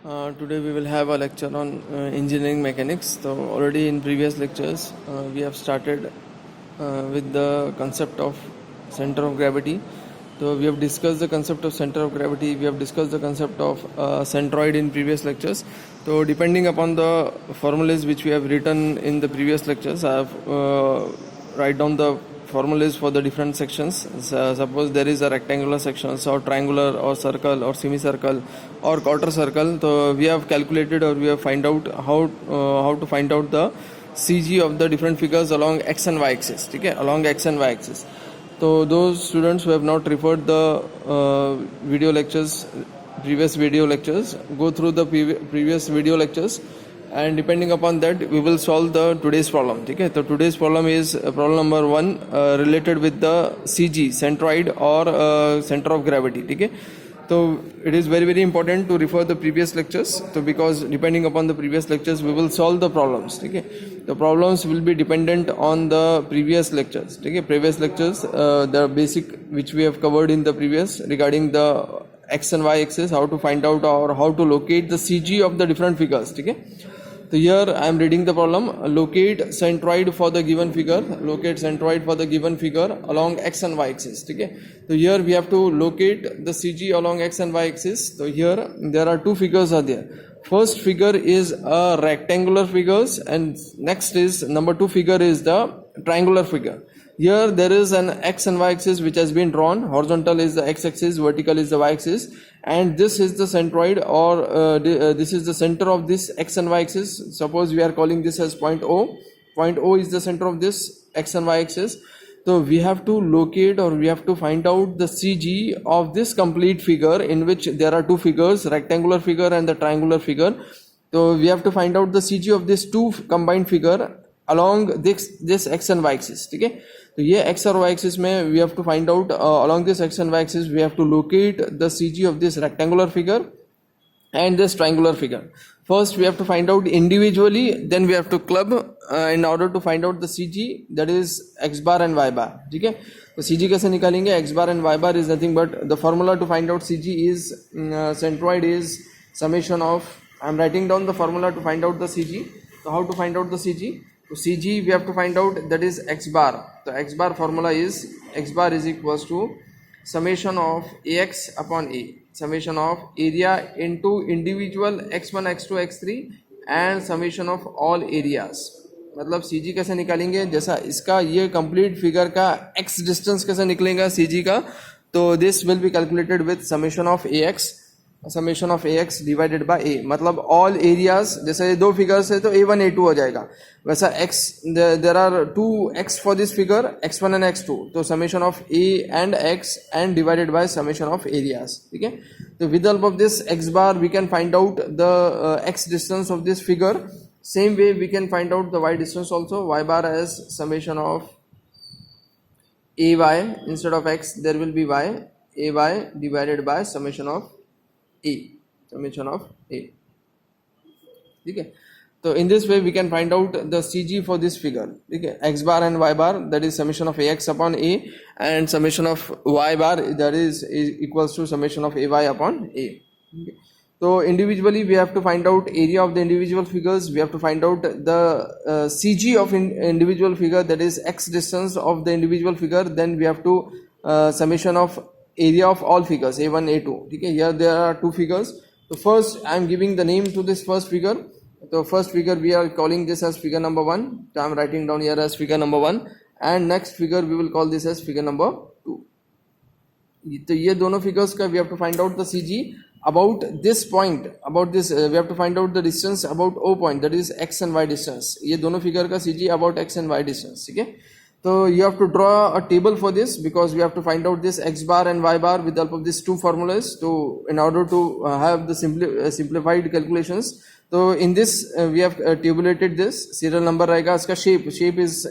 Today we will have a lecture on engineering mechanics. So already in previous lectures we have started with the concept of center of gravity. So we have discussed the concept of center of gravity. We have discussed the concept of centroid in previous lectures. So depending upon the formulas which we have written in the previous lectures, I have write down the formulas for the different sections. So suppose there is a rectangular section or triangular or circle or semicircle or quarter circle, so we have calculated or we have find out how to find out the CG of the different figures along x and y axis. Okay, along x and y axis. So those students who have not referred the previous video lectures, go through the previous video lectures, and depending upon that we will solve the today's problem. Okay, so today's problem is problem number 1 related with the CG, centroid or center of gravity. Okay, so it is very important to refer the previous lectures, so because depending upon the previous lectures we will solve the problems. Okay, the problems will be dependent on the previous lectures. Okay, previous lectures, the basic which we have covered in the previous regarding the x and y axis, how to find out or how to locate the CG of the different figures. Okay, so here I am reading the problem. Locate centroid for the given figure. Locate centroid for the given figure along x and y axis. Okay. So here we have to locate the CG along x and y axis. So here there are two figures are there. First figure is a rectangular figures, and next is number 2 figure is the triangular figure. Here there is an x and y axis which has been drawn. Horizontal is the x axis, vertical is the y axis, and this is the centroid, or this is the center of this x and y axis. Suppose we are calling this as point O. Point O is the center of this x and y axis. So we have to locate or we have to find out the CG of this complete figure, in which there are two figures, rectangular figure and the triangular figure. So we have to find out the CG of this two combined figure along this x and y axis. Okay, so ये x और y axis में we have to find out along this x and y axis we have to locate the CG of this rectangular figure and this triangular figure. First we have to find out individually, then we have to club in order to find out the CG, that is x bar and y bar. Okay, तो CG कैसे निकालेंगे? X bar and y bar is nothing but the formula to find out CG is centroid is summation of, I am writing down the formula to find out the CG. So how to find out the CG? So CG we have to find out, that is x bar. The x bar formula is x bar is equals to summation of ax upon a, summation of area into individual x1 x2 x3 and summation of all areas. मतलब CG कैसे निकालेंगे? जैसा इसका ये complete figure का x distance कैसे निकलेगा CG का, तो this will be calculated with summation of ax divided by a. मतलब ऑल एरियाज, जैसे दो फिगर्स है तो a1 a2 हो जाएगा, वैसा x there are two x for this figure x1 and x2, तो summation of a and x and divided by summation of areas. ठीक है, तो with help of this x bar we can find out the x distance of this figure. Same way we can find out the y distance also. Y bar as summation of ay, instead of x there will be y, ay divided by summation of a. ठीक है, तो in this way we can find out the CG for this figure. ठीक है, x bar and y bar, that is summation of ax upon a, and summation of y bar, that is equals to summation of ay upon a. Okay. So individually we have to find out area of the individual figures. We have to find out the CG of individual figure, that is x distance of the individual figure. Then we have to summation of area of all figures a1 a2. Okay, here there are two figures. So first I am giving the name to this first figure. So first figure we are calling this as figure number 1. So I am writing down here as figure number 1, and next figure we will call this as figure number 2. तो ये दोनों figures का we have to find out the CG about this point, about this we have to find out the distance about O point, that is x and y distance. ये दोनों figure का CG about x and y distance. ठीक है, तो you have to draw a table for this, because we have to find out this x bar and y bar with the help of these two formulas, to in order to have the simplified calculations. So in this we have tabulated this. Serial number रहेगा, इसका shape is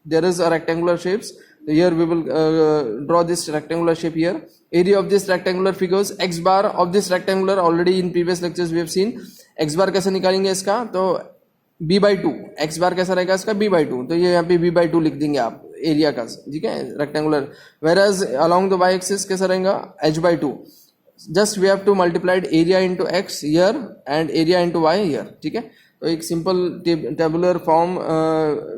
there is a rectangular shapes. So here we will draw this rectangular shape here. Area of this rectangular figures, x bar of this rectangular, already in previous lectures we have seen. x bar कैसे निकालेंगे इसका? तो b by 2. x bar कैसा रहेगा इसका? b by 2. तो ये यहाँ पे b by 2 लिख देंगे आप एरिया का. ठीक है, rectangular. Where edge along the y axis कैसा रहेगा? h by 2. Just we have to multiplied area into X here and area into Y here. ठीक है, तो एक simple tabular form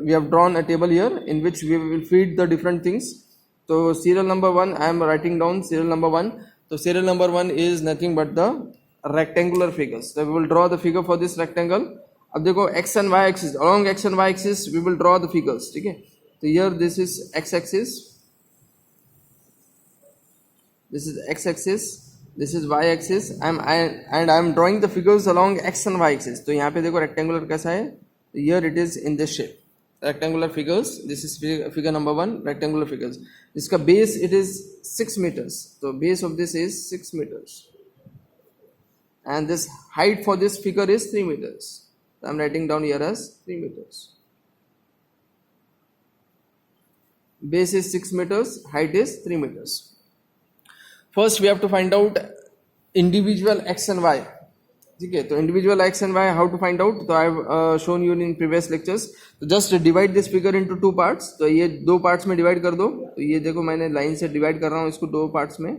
we have drawn a table here in which we will feed the different things. तो serial number 1 I am writing down serial number 1. तो serial number 1 is nothing but the rectangular figures. So we will draw the figure for this rectangle. अब देखो x and y axis, along x and y axis we will draw the figures. ठीक है, तो here this is x axis, this is x axis, this is y axis. I am drawing the figures along x and y axis. तो यहाँ पे देखो rectangular कैसा है, here it is in this shape. Rectangular figures, this is figure number 1, rectangular figures. इसका base it is 6 meters. तो base of this is 6 meters. And this height for this figure is 3 meters. So I am writing down here as 3 meters. Base is 6 meters, height is 3 meters. First we have to find out individual x and y. ठीक है, तो individual x and y how to find out? तो I have shown you in previous lectures. तो just divide this figure into 2 parts. तो ये 2 parts में divide कर दो. तो ये देखो मैंने line से divide कर रहा हूँ इसको 2 parts में.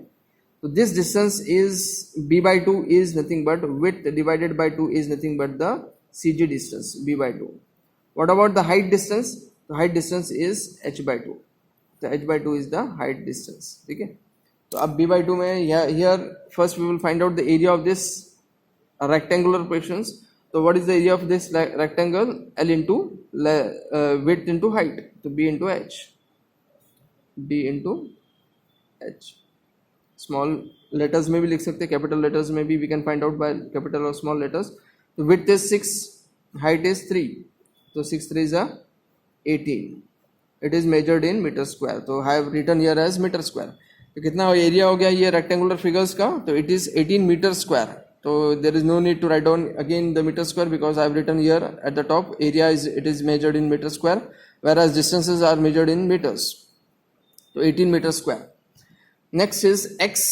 So this distance is b by 2 is nothing but width divided by 2 is nothing but the CG distance b by 2. What about the height distance? The height distance is h by 2. So h by 2 is the height distance. ठीक है, तो अब b by 2 में here first we will find out the area of this rectangular portions. So what is the area of this rectangle? L into width into height. So b into h. b into h. Small letters में भी लिख सकते हैं, capital letters में भी we can find out by capital और small letters. तो width is 6, height is 3. तो 6 3 is 18. It is measured in metre square. तो I have written here as metre square. तो कितना एरिया हो गया ये रेक्टेंगुलर फिगर्स का? तो इट इज 18 मीटर स्क्वायर. तो there is no need to write down again the metre square because I have written here at the top area it is measured in metre square where as distances are measured in metres. तो 18 metre square. Next is x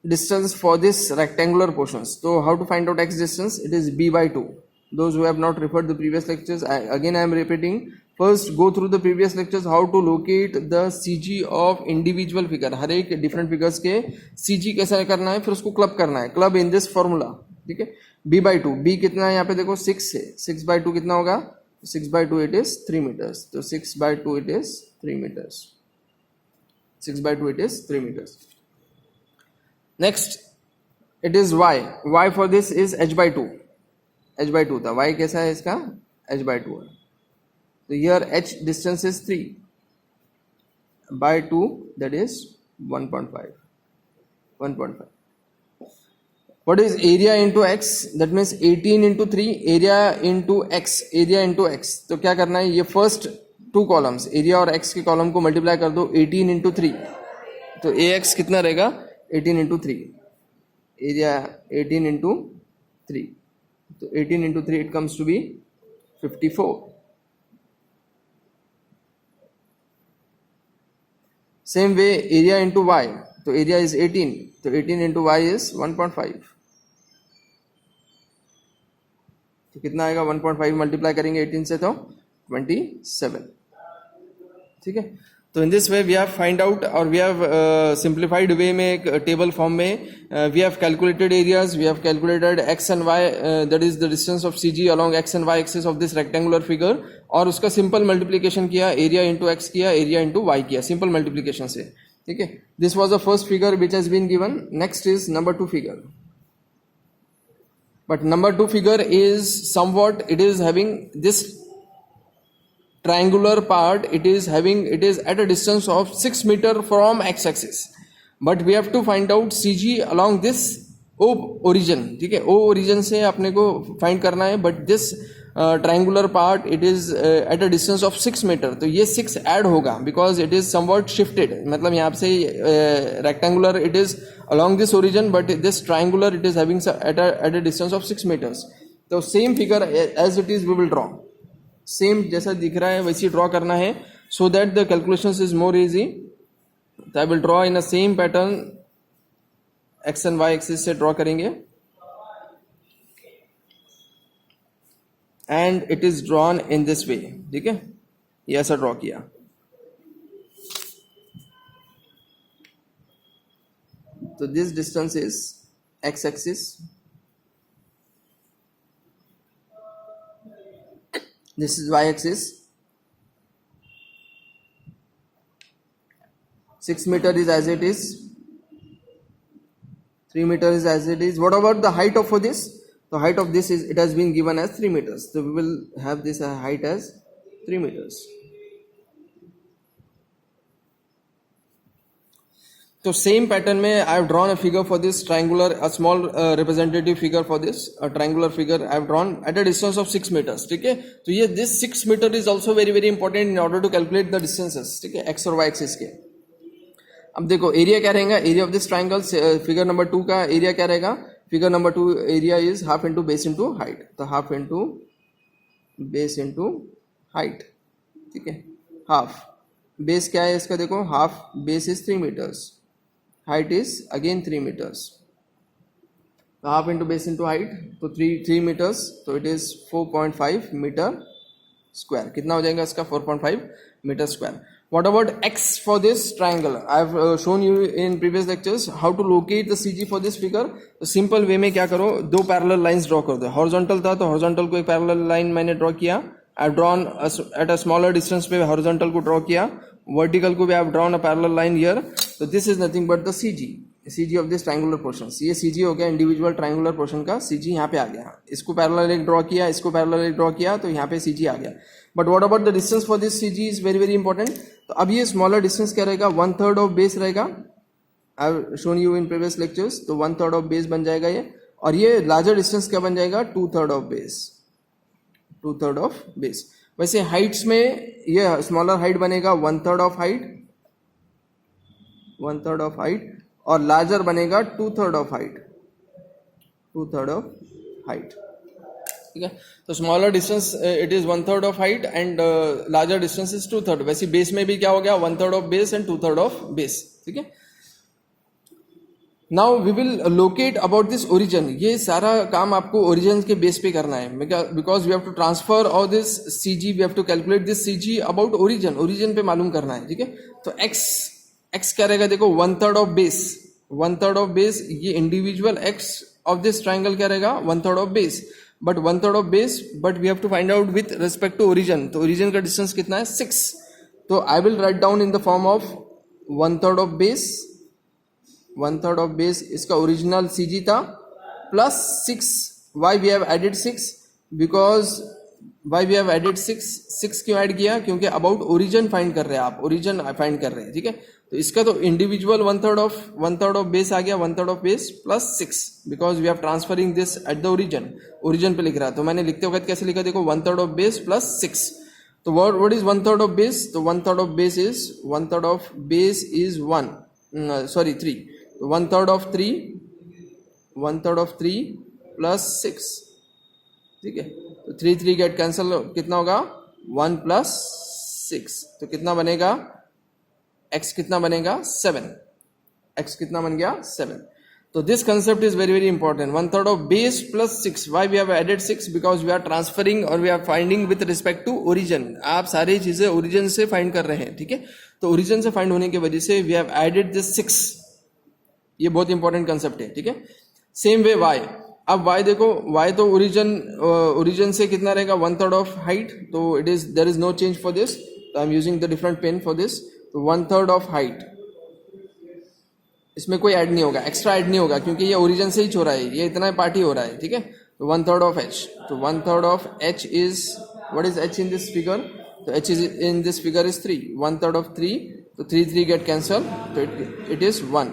distance for this rectangular portions. So how to find out x distance? It is b by 2. Those who have not referred the previous lectures, I am repeating. First go through the previous lectures how to locate the CG of individual figure. हर एक different figures के CG कैसा करना है, फिर उसको club करना है. Club in this formula. ठीक है, b by 2. b कितना है यहाँ पे देखो 6 है. 6 by 2 कितना होगा? 6 by 2 it is 3 meters. तो 6 by 2 it is 3 meters. 6 by 2 it is 3 meters. Next it is y. Y for this is h by 2. h by 2 था. y कैसा है इसका? h by 2 है. So here h distance is 3 by 2 that is 1.5. 1.5. What is area into x? That means 18 into 3 area into x. Area into x. तो क्या करना है? ये first 2 कॉलम्स एरिया और x के कॉलम को मल्टीप्लाई कर दो 18 इंटू 3. तो ax कितना रहेगा? 18 इंटू 3. Area 18 into 3. तो 18 into 3 it comes to be 54. Same way area into y. तो एरिया इज 18. तो 18 इंटू y इज 1.5. तो कितना आएगा? 1.5 मल्टीप्लाई करेंगे 18 से तो 27. ठीक है, तो in this way we have find out और वी हैव सिंप्लीफाइड वे में एक टेबल फॉर्म में we have calculated areas, we have calculated x and y, that is the distance of CG along x and y axis of this rectangular figure, और उसका simple multiplication किया, area into x किया, area into y किया, simple multiplication से. ठीक है, this was the first figure which has been given. Next is number 2 figure. But number 2 figure is somewhat, it is having this triangular part, it is at a distance of 6 meter from x-axis. But we have to find out CG along this O origin. ठीक है, O origin से अपने को find करना है. But this triangular part, it is at a distance of 6 meter. तो ये 6 add होगा because it is somewhat shifted. मतलब यहाँ से rectangular it is along this origin, but this triangular it is having at a distance of 6 meters. तो same figure as it is we will draw. Same जैसा दिख रहा है वैसे draw करना है so that the calculations is more easy. तो I will draw in the same pattern. X and Y axis से draw करेंगे. And it is drawn in this way. ठीक है, ये ऐसा ड्रॉ किया. तो this distance is x axis, this is y axis. 6 meter is as it is, 3 meter is as it is. What about the height of for this? The height of this is, it has been given as 3 meters. So we will have this height as 3 meters. So same pattern में I have drawn a figure for this triangular, a small representative figure for this, a triangular figure I have drawn at a distance of 6 meters. ठीक है, तो ये this 6 meter is also very very important in order to calculate the distances. ठीक है, x और y axis के. अब देखो एरिया क्या रहेगा, area of this triangle, figure number 2 का एरिया क्या रहेगा, figure number 2 area is half into base into height. तो half into base into height. ठीक है, हाफ बेस क्या है इसका, देखो half base is 3 meters, height is again 3 meters. Half into base into height, तो 3 meters, तो इट इज 4.5 मीटर स्क्वायर. कितना हो जाएगा इसका, 4.5 metre square. What about x for this triangle? I have shown you in previous lectures how to locate the CG for this figure. तो simple way में क्या करो, दो parallel lines draw कर दो. Horizontal था तो horizontal को एक parallel line मैंने draw किया. I have drawn at a smaller distance पे horizontal को draw किया. Vertical को भी I have drawn a parallel line here. So this is nothing but the CG of this triangular portions. ये CG हो गया individual triangular portion का CG यहाँ पे आ गया. इसको parallel एक draw किया, इसको parallel एक draw किया, तो यहाँ पे CG आ गया. But what about the distance for this CG is very very important. तो अब ये smaller distance क्या रहेगा, 1/3 of base रहेगा. I have shown you in previous lectures. तो 1/3 of base बन जाएगा ये. और ये larger distance क्या बन जाएगा, 2/3 of base. 2/3 of base. वैसे heights में ये smaller height बनेगा 1/3 of height. 1/3 of height. और larger बनेगा 2/3 of height. 2/3 of height. ठीक है, तो smaller distance it is 1/3 of height and larger distance is 2/3. वैसे बेस में भी क्या हो गया, 1/3 of base and 2/3 of base. ठीक है, now we will locate about this origin. ये सारा काम आपको ओरिजिन के बेस पे करना है, because we have to transfer all this CG, we have to calculate this CG about origin पे मालूम करना है. ठीक है, तो एक्स क्या रहेगा, देखो 1/3 ऑफ बेस. 1/3 ऑफ बेस, ये individual x of this triangle क्या रहेगा, 1/3 of base. But 1/3 of base, but we have to find out with respect to origin. तो ओरिजिन का डिस्टेंस कितना है, 6. तो I will write down in the form of 1/3 of base. 1/3 of base इसका original CG था, plus 6. Why we have added 6, because why we have added 6 क्यों add किया, क्योंकि अबाउट ओरिजिन फाइंड कर रहे हैं आप, ओरिजिन फाइंड कर रहे हैं. ठीक है, तो इसका तो इंडिविजुअल 1/3 ऑफ बेस आ गया, 1/3 of base plus 6, because we are transferring this at the origin पे लिख रहा है. तो मैंने लिखते वक्त कैसे लिखा, देखो 1/3 ऑफ बेस प्लस 6. तो व्हाट इज 1/3 ऑफ बेस, तो 1/3 of base is 1/3 of base is 3. 1/3 of 3, 1/3 of 3 plus 6. ठीक है, तो 3 गेट कैंसिल, कितना होगा 1 प्लस 6. तो कितना बनेगा, x कितना बनेगा 7. x कितना बन गया 7. तो this concept is very very important. 1/3 of base plus 6. Why we have added 6, because we are transferring और we are finding with respect to origin. आप सारी चीजें ओरिजिन से फाइंड कर रहे हैं. ठीक है, तो ओरिजिन से फाइंड होने की वजह से वी हैव एडेड दिस 6. ये बहुत इंपॉर्टेंट कंसेप्ट है. ठीक है, सेम वे y. अब y देखो, y तो ओरिजिन से कितना रहेगा, 1/3 ऑफ हाइट. तो it is, there is no change for this. तो I am using the different pen for this. तो 1/3 ऑफ हाइट, इसमें कोई ऐड नहीं होगा, एक्स्ट्रा ऐड नहीं होगा, क्योंकि ये ओरिजिन से ही हो रहा है, ये इतना पार्ट ही हो रहा है. ठीक है, तो 1/3 ऑफ h. तो 1/3 of h is, what is h in this figure, तो h is in this figure is 3. 1/3 of 3, तो 3 गेट कैंसल, तो इट इज 1.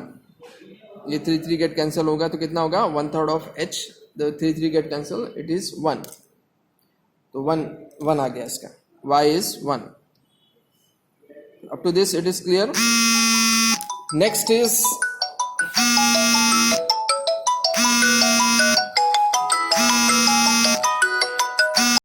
ये 3 गेट कैंसिल होगा, तो कितना होगा 1/3 of h. The 3 get cancel, it is 1. तो 1 आ गया इसका, y is 1. Up to this it is clear. Next is